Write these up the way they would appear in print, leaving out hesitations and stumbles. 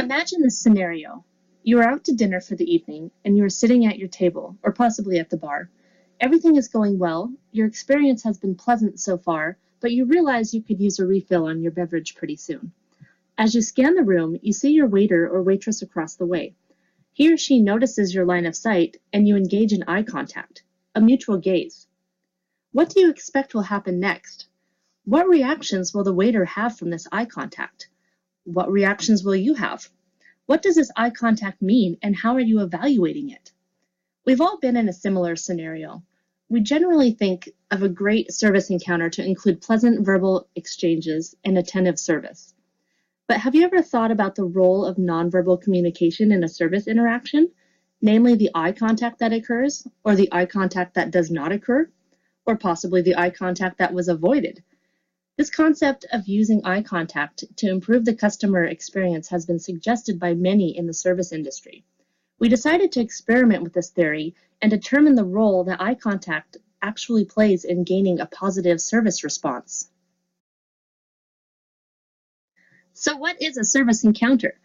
Imagine this scenario. You are out to dinner for the evening and you are sitting at your table, or possibly at the bar. Everything is going well, your experience has been pleasant so far, but you realize you could use a refill on your beverage pretty soon. As you scan the room, you see your waiter or waitress across the way. He or she notices your line of sight and you engage in eye contact, a mutual gaze. What do you expect will happen next? What reactions will the waiter have from this eye contact? What reactions will you have? What does this eye contact mean and how are you evaluating it? We've all been in a similar scenario. We generally think of a great service encounter to include pleasant verbal exchanges and attentive service. But have you ever thought about the role of nonverbal communication in a service interaction, namely the eye contact that occurs, or the eye contact that does not occur, or possibly the eye contact that was avoided? This concept of using eye contact to improve the customer experience has been suggested by many in the service industry. We decided to experiment with this theory and determine the role that eye contact actually plays in gaining a positive service response. So what is a service encounter?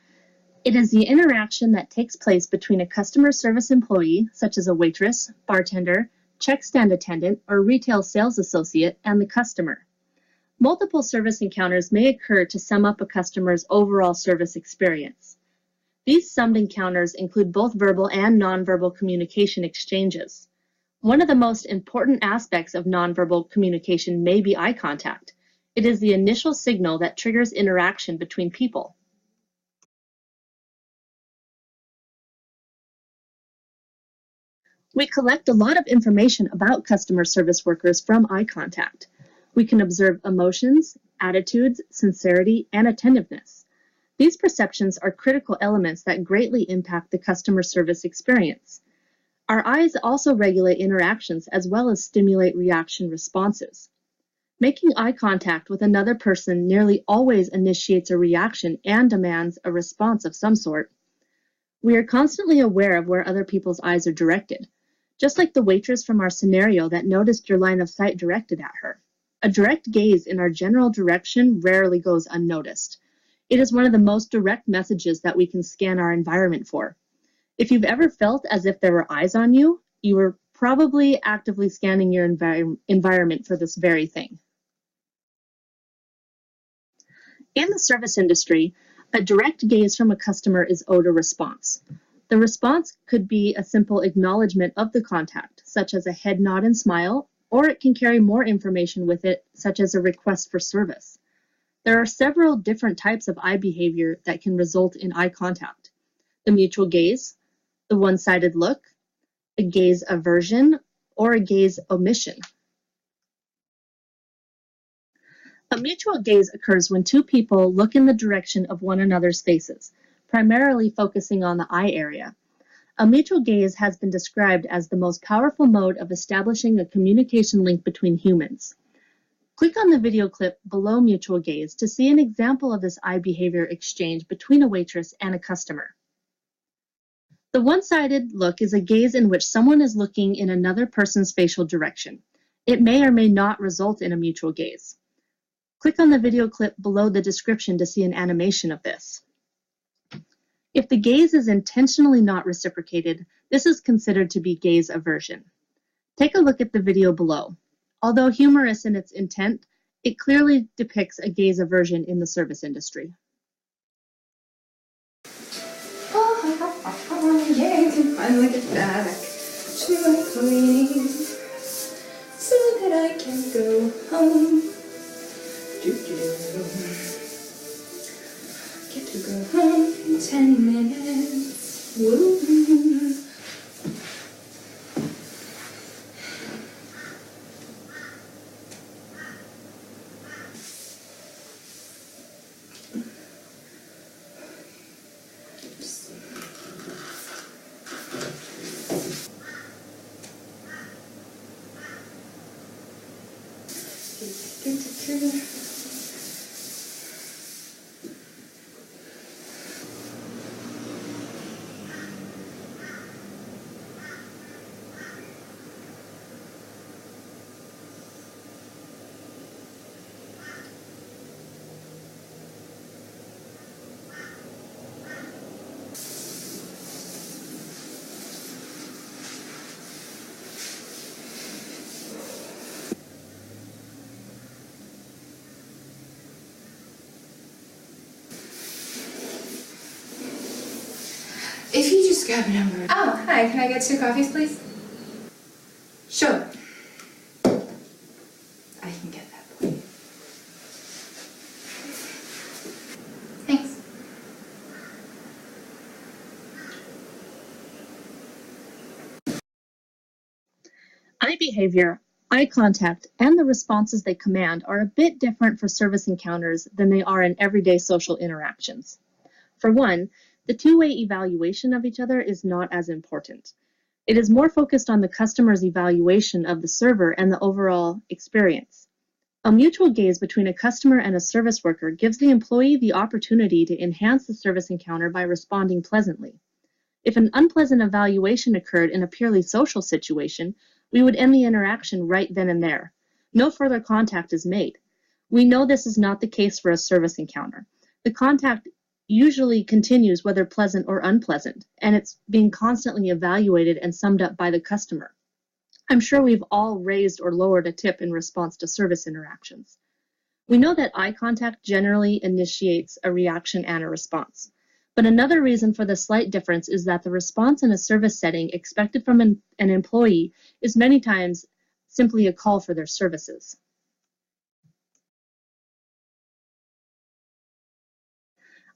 It is the interaction that takes place between a customer service employee, such as a waitress, bartender, check stand attendant, or retail sales associate, and the customer. Multiple service encounters may occur to sum up a customer's overall service experience. These summed encounters include both verbal and nonverbal communication exchanges. One of the most important aspects of nonverbal communication may be eye contact. It is the initial signal that triggers interaction between people. We collect a lot of information about customer service workers from eye contact. We can observe emotions, attitudes, sincerity, and attentiveness. These perceptions are critical elements that greatly impact the customer service experience. Our eyes also regulate interactions as well as stimulate reaction responses. Making eye contact with another person nearly always initiates a reaction and demands a response of some sort. We are constantly aware of where other people's eyes are directed, just like the waitress from our scenario that noticed your line of sight directed at her. A direct gaze in our general direction rarely goes unnoticed. It is one of the most direct messages that we can scan our environment for. If you've ever felt as if there were eyes on you, you were probably actively scanning your environment for this very thing. In the service industry, a direct gaze from a customer is owed a response. The response could be a simple acknowledgement of the contact, such as a head nod and smile, or it can carry more information with it, such as a request for service. There are several different types of eye behavior that can result in eye contact. The mutual gaze, the one-sided look, a gaze aversion, or a gaze omission. A mutual gaze occurs when two people look in the direction of one another's faces, primarily focusing on the eye area. A mutual gaze has been described as the most powerful mode of establishing a communication link between humans. Click on the video clip below mutual gaze to see an example of this eye behavior exchange between a waitress and a customer. The one-sided look is a gaze in which someone is looking in another person's facial direction. It may or may not result in a mutual gaze. Click on the video clip below the description to see an animation of this. If the gaze is intentionally not reciprocated, this is considered to be gaze aversion. Take a look at the video below. Although humorous in its intent, it clearly depicts a gaze aversion in the service industry. Yeah, to finally get back to my cleaning so that I can go home. Get to go home in 10 minutes. Woo. just grab a number. Oh, hi. Can I get 2 coffees, please? Sure. I can get that for you. Thanks. Eye behavior, eye contact, and the responses they command are a bit different for service encounters than they are in everyday social interactions. For one, the two-way evaluation of each other is not as important. It is more focused on the customer's evaluation of the server and the overall experience. A mutual gaze between a customer and a service worker gives the employee the opportunity to enhance the service encounter by responding pleasantly. If an unpleasant evaluation occurred in a purely social situation, we would end the interaction right then and there. No further contact is made. We know this is not the case for a service encounter. The contact usually continues whether pleasant or unpleasant, and it's being constantly evaluated and summed up by the customer. I'm sure we've all raised or lowered a tip in response to service interactions. We know that eye contact generally initiates a reaction and a response. But another reason for the slight difference is that the response in a service setting expected from an employee is many times simply a call for their services.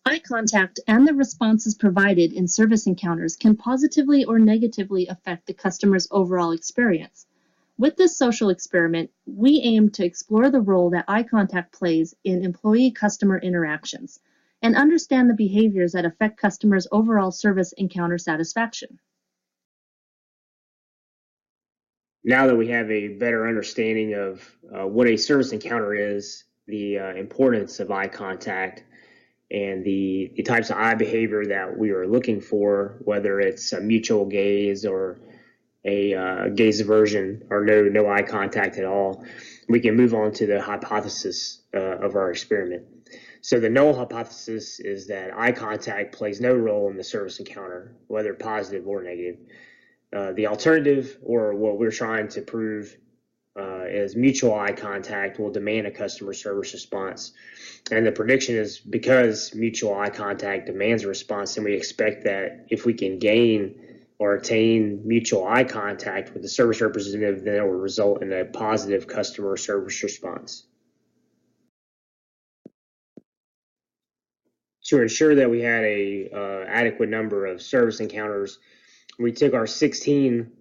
Eye contact and the responses provided in service encounters can positively or negatively affect the customer's overall experience. With this social experiment, we aim to explore the role that eye contact plays in employee-customer interactions and understand the behaviors that affect customers' overall service encounter satisfaction. Now that we have a better understanding of what a service encounter is, the importance of eye contact, and the types of eye behavior that we are looking for, whether it's a mutual gaze or a gaze aversion or no eye contact at all, we can move on to the hypothesis of our experiment. So the null hypothesis is that eye contact plays no role in the service encounter, whether positive or negative. The alternative, or what we're trying to prove, is mutual eye contact will demand a customer service response. And the prediction is because mutual eye contact demands a response, and we expect that if we can gain or attain mutual eye contact with the service representative, then it will result in a positive customer service response. To ensure that we had a adequate number of service encounters, we took our 16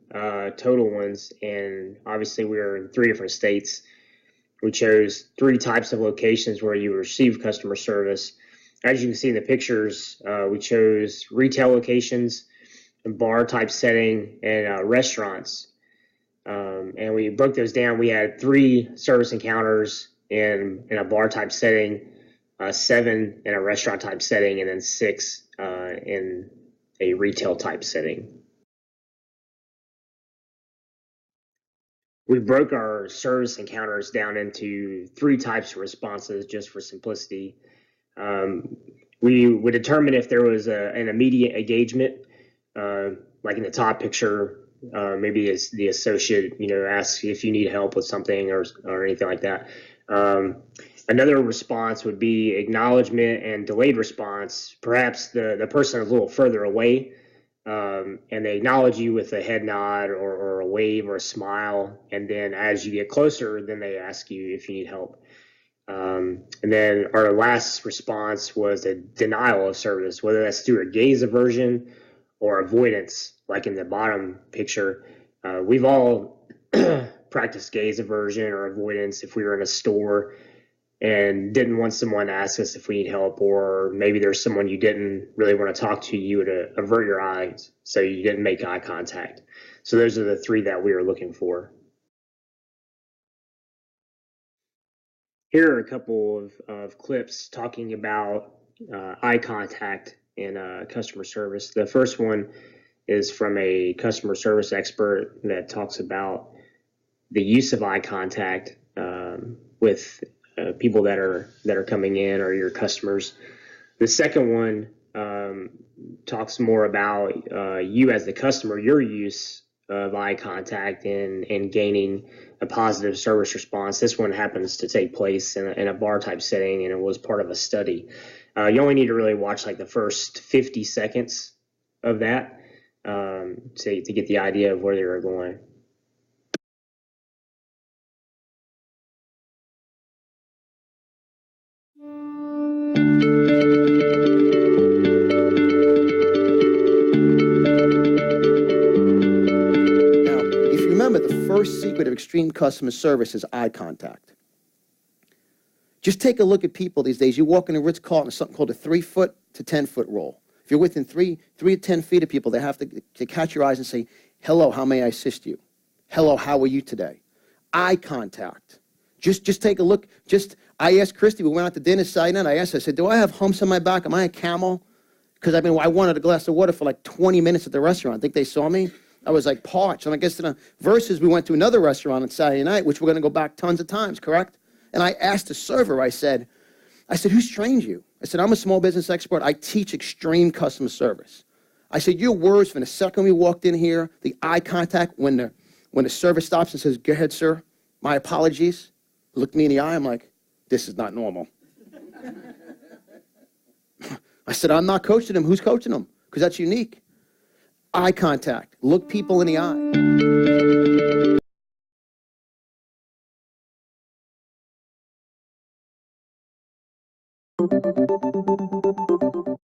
total ones, and obviously we were in 3 different states. We chose 3 types of locations where you receive customer service. As you can see in the pictures, we chose retail locations, a bar type setting, and restaurants. And we broke those down. We had 3 service encounters in a bar type setting, 7 in a restaurant type setting, and then 6 in a retail type setting. We broke our service encounters down into 3 types of responses just for simplicity. We would determine if there was an immediate engagement, like in the top picture, maybe as the associate, asks if you need help with something or anything like that. Another response would be acknowledgement and delayed response. Perhaps the person is a little further away, and they acknowledge you with a head nod or a wave or a smile, and then as you get closer, then they ask you if you need help. And then our last response was a denial of service, whether that's through a gaze aversion or avoidance, like in the bottom picture. We've all practiced gaze aversion or avoidance if we were in a store and didn't want someone to ask us if we need help, or maybe there's someone you didn't really want to talk to, you would avert your eyes so you didn't make eye contact. So those are the 3 that we were looking for. Here are a couple of clips talking about eye contact in customer service. The first one is from a customer service expert that talks about the use of eye contact with people that are coming in or your customers. The second one talks more about you as the customer, your use of eye contact and gaining a positive service response. This one happens to take place in a bar type setting, and it was part of a study. You only need to really watch like the first 50 seconds of that to get the idea of where they were going. Now, if you remember, the first secret of extreme customer service is eye contact. Just take a look at people these days. You walk in a Ritz-Carlton, there's something called a 3-foot to 10-foot rule. If you're within 3 to 10 feet of people, they have to catch your eyes and say, hello, how may I assist you? Hello, how are you today? Eye contact. Just take a look. I asked Christy, we went out to dinner Saturday night, I asked her, I said, do I have humps on my back? Am I a camel? Because I wanted a glass of water for like 20 minutes at the restaurant. I think they saw me. I was like parched. And I guess versus we went to another restaurant on Saturday night, which we're going to go back tons of times, correct? And I asked the server, I said, who's trained you? I said, I'm a small business expert. I teach extreme customer service. I said, your words from the second we walked in here, the eye contact, when the server stops and says, go ahead, sir, my apologies, looked me in the eye, I'm like, this is not normal. I said, I'm not coaching them. Who's coaching them? Because that's unique. Eye contact. Look people in the eye.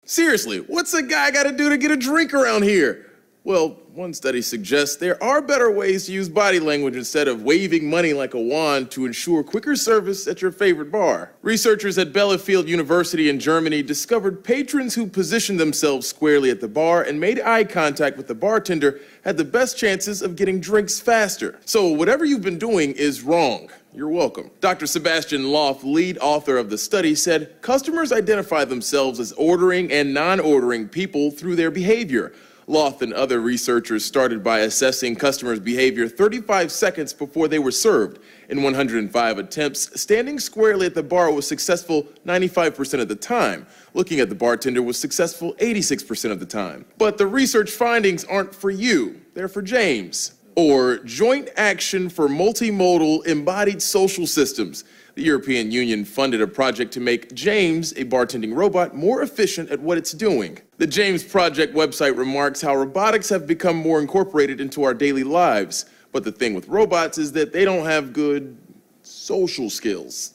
Seriously, what's a guy got to do to get a drink around here? Well, one study suggests there are better ways to use body language instead of waving money like a wand to ensure quicker service at your favorite bar. Researchers at Bielefeld University in Germany discovered patrons who positioned themselves squarely at the bar and made eye contact with the bartender had the best chances of getting drinks faster. So whatever you've been doing is wrong. You're welcome. Dr. Sebastian Loff, lead author of the study, said customers identify themselves as ordering and non-ordering people through their behavior. Loth and other researchers started by assessing customers' behavior 35 seconds before they were served. In 105 attempts, standing squarely at the bar was successful 95% of the time. Looking at the bartender was successful 86% of the time. But the research findings aren't for you. They're for James. Or Joint Action for Multimodal Embodied Social Systems. The European Union funded a project to make James, a bartending robot, more efficient at what it's doing. The James Project website remarks how robotics have become more incorporated into our daily lives. But the thing with robots is that they don't have good social skills.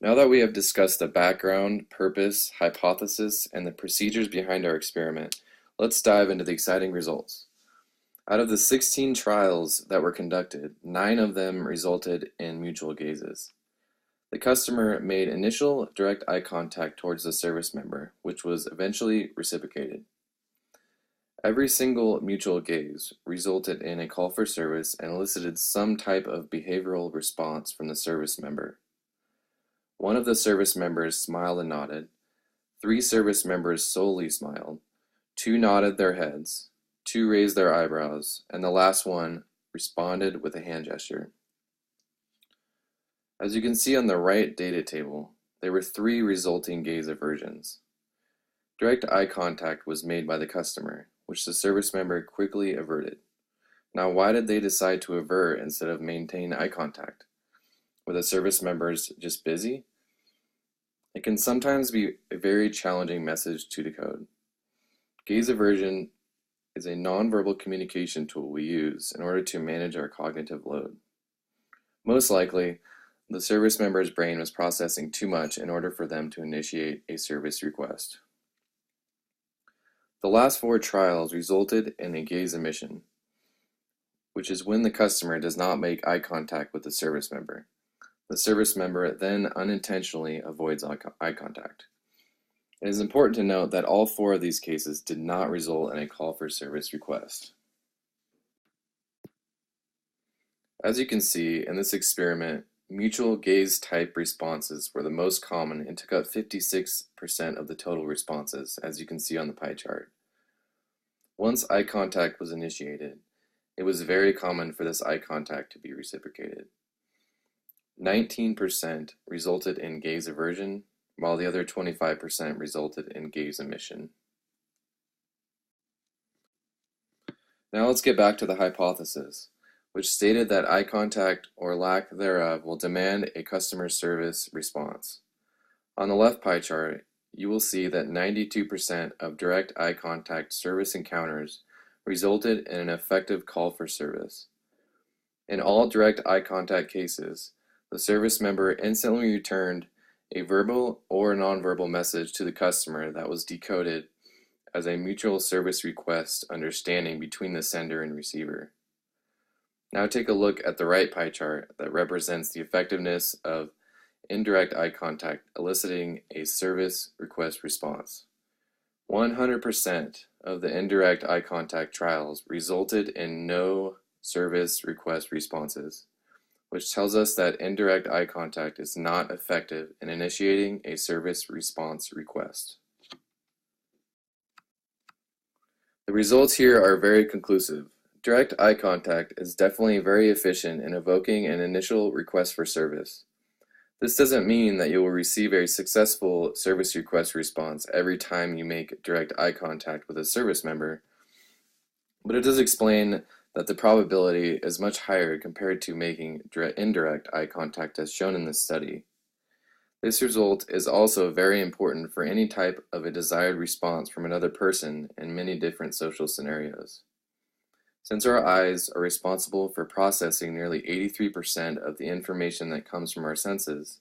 Now that we have discussed the background, purpose, hypothesis, and the procedures behind our experiment, let's dive into the exciting results. Out of the 16 trials that were conducted, 9 of them resulted in mutual gazes. The customer made initial direct eye contact towards the service member, which was eventually reciprocated. Every single mutual gaze resulted in a call for service and elicited some type of behavioral response from the service member. One of the service members smiled and nodded. 3 service members solely smiled. 2 nodded their heads. 2 raised their eyebrows, and the last one responded with a hand gesture. As you can see on the right data table, there were 3 resulting gaze aversions. Direct eye contact was made by the customer, which the service member quickly averted. Now, why did they decide to avert instead of maintain eye contact? Were the service members just busy? It can sometimes be a very challenging message to decode. Gaze aversion is a nonverbal communication tool we use in order to manage our cognitive load. Most likely, the service member's brain was processing too much in order for them to initiate a service request. The last 4 trials resulted in a gaze omission, which is when the customer does not make eye contact with the service member. The service member then unintentionally avoids eye contact. It is important to note that all 4 of these cases did not result in a call for service request. As you can see, in this experiment, mutual gaze type responses were the most common and took up 56% of the total responses, as you can see on the pie chart. Once eye contact was initiated, it was very common for this eye contact to be reciprocated. 19% resulted in gaze aversion, while the other 25% resulted in gaze omission. Now let's get back to the hypothesis, which stated that eye contact or lack thereof will demand a customer service response. On the left pie chart, you will see that 92% of direct eye contact service encounters resulted in an effective call for service. In all direct eye contact cases, the service member instantly returned a verbal or nonverbal message to the customer that was decoded as a mutual service request understanding between the sender and receiver. Now take a look at the right pie chart that represents the effectiveness of indirect eye contact eliciting a service request response. 100% of the indirect eye contact trials resulted in no service request responses, which tells us that indirect eye contact is not effective in initiating a service response request. The results here are very conclusive. Direct eye contact is definitely very efficient in evoking an initial request for service. This doesn't mean that you will receive a successful service request response every time you make direct eye contact with a service member, but it does explain that the probability is much higher compared to making indirect eye contact as shown in this study. This result is also very important for any type of a desired response from another person in many different social scenarios. Since our eyes are responsible for processing nearly 83% of the information that comes from our senses,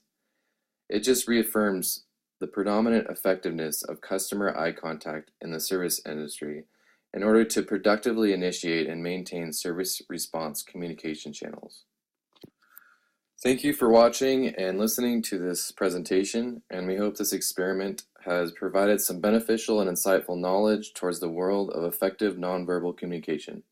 it just reaffirms the predominant effectiveness of customer eye contact in the service industry in order to productively initiate and maintain service response communication channels. Thank you for watching and listening to this presentation, and we hope this experiment has provided some beneficial and insightful knowledge towards the world of effective nonverbal communication.